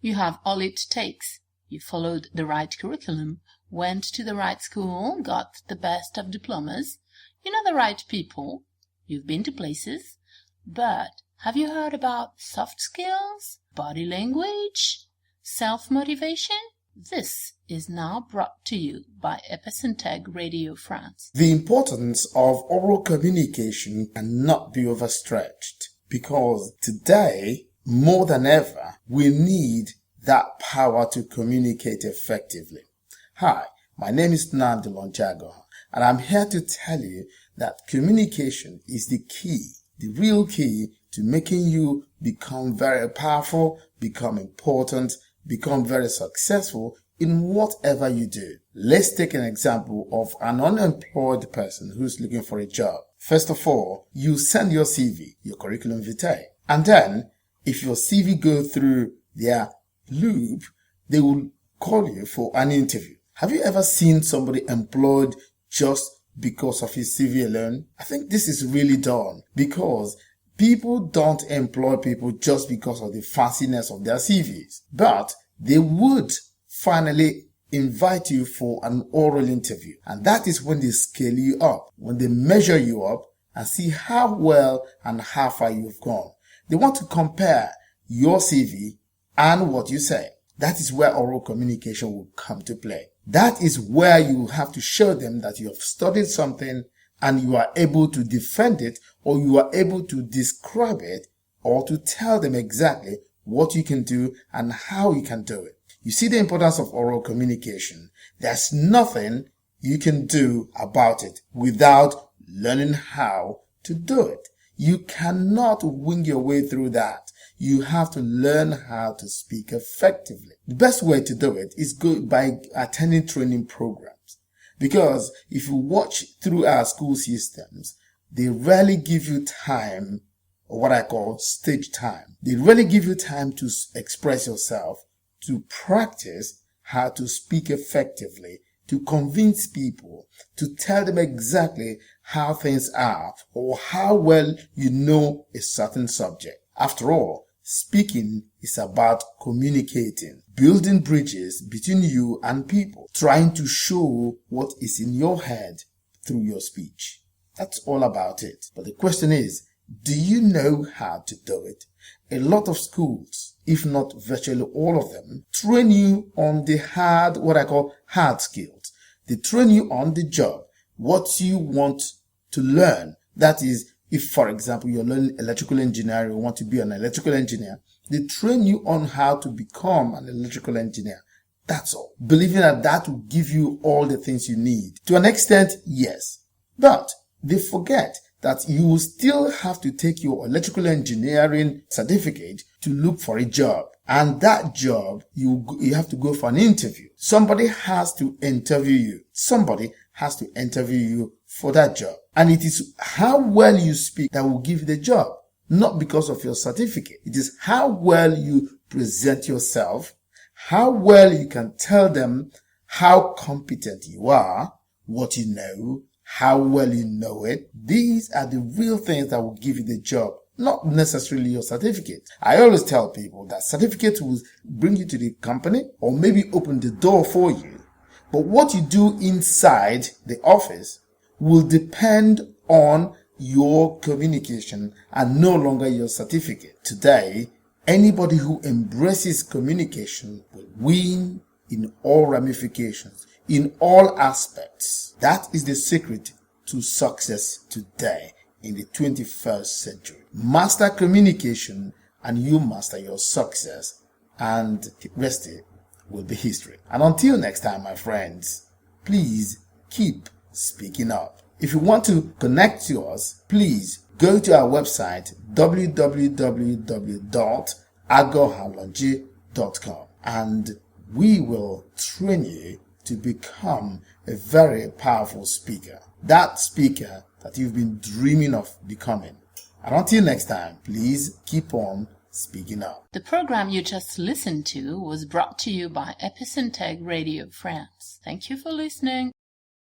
You have all it takes. You followed the right curriculum, went to the right school, got the best of diplomas. You know the right people. You've been to places. But have you heard about soft skills, body language, self-motivation? This is now brought to you by Epicenteg Radio France. The importance of oral communication cannot be overstretched because today, more than ever, we need that power to communicate effectively. Hi, my name is Untitled Chapter, and I'm here to tell you that communication is the key, the real key to making you become very powerful, become important, become very successful in whatever you do. Let's take an example of an unemployed person who's looking for a job. First of all, you send your CV, your curriculum vitae, and then if your CV goes through their loop, they will call you for an interview. Have you ever seen somebody employed just because of his CV alone? I think this is really done because people don't employ people just because of the fanciness of their CVs, but they would finally invite you for an oral interview. And that is when they scale you up, when they measure you up and see how well and how far you've gone. They want to compare your CV and what you say. That is where oral communication will come to play. That is where you have to show them that you have studied something and you are able to defend it, or you are able to describe it, or to tell them exactly what you can do and how you can do it. You see the importance of oral communication. There's nothing you can do about it without learning how to do it. You cannot wing your way through that. You have to learn how to speak effectively. The best way to do it is by attending training programs. Because if you watch through our school systems, they rarely give you time, or what I call stage time. They rarely give you time to express yourself, to practice how to speak effectively, to convince people, to tell them exactly how things are, or how well you know a certain subject. After all, speaking is about communicating, building bridges between you and people, trying to show what is in your head through your speech. That's all about it. But the question is, do you know how to do it? A lot of schools, if not virtually all of them, train you on the what I call hard skills. They train you on the job, what you want to learn. That is, if, for example, you're learning electrical engineering, you want to be an electrical engineer, they train you on how to become an electrical engineer. That's all. Believing that will give you all the things you need. To an extent, yes. But they forget that you will still have to take your electrical engineering certificate to look for a job. And that job, you have to go for an interview. Somebody has to interview you. Somebody has to interview you for that job. And it is how well you speak that will give you the job, not because of your certificate. It is how well you present yourself, how well you can tell them how competent you are, what you know, how well you know it. These are the real things that will give you the job, not necessarily your certificate. I always tell people that certificates will bring you to the company or maybe open the door for you. But what you do inside the office will depend on your communication and no longer your certificate. Today, anybody who embraces communication will win in all ramifications, in all aspects. That is the secret to success today in the 21st century. Master communication and you master your success, and the rest will be history. And until next time, my friends, please keep speaking up. If you want to connect to us, please go to our website www.agohalonji.com and we will train you to become a very powerful speaker. That speaker that you've been dreaming of becoming. And until next time, please keep on speaking up. The program you just listened to was brought to you by Epicenteg Radio France. Thank you for listening.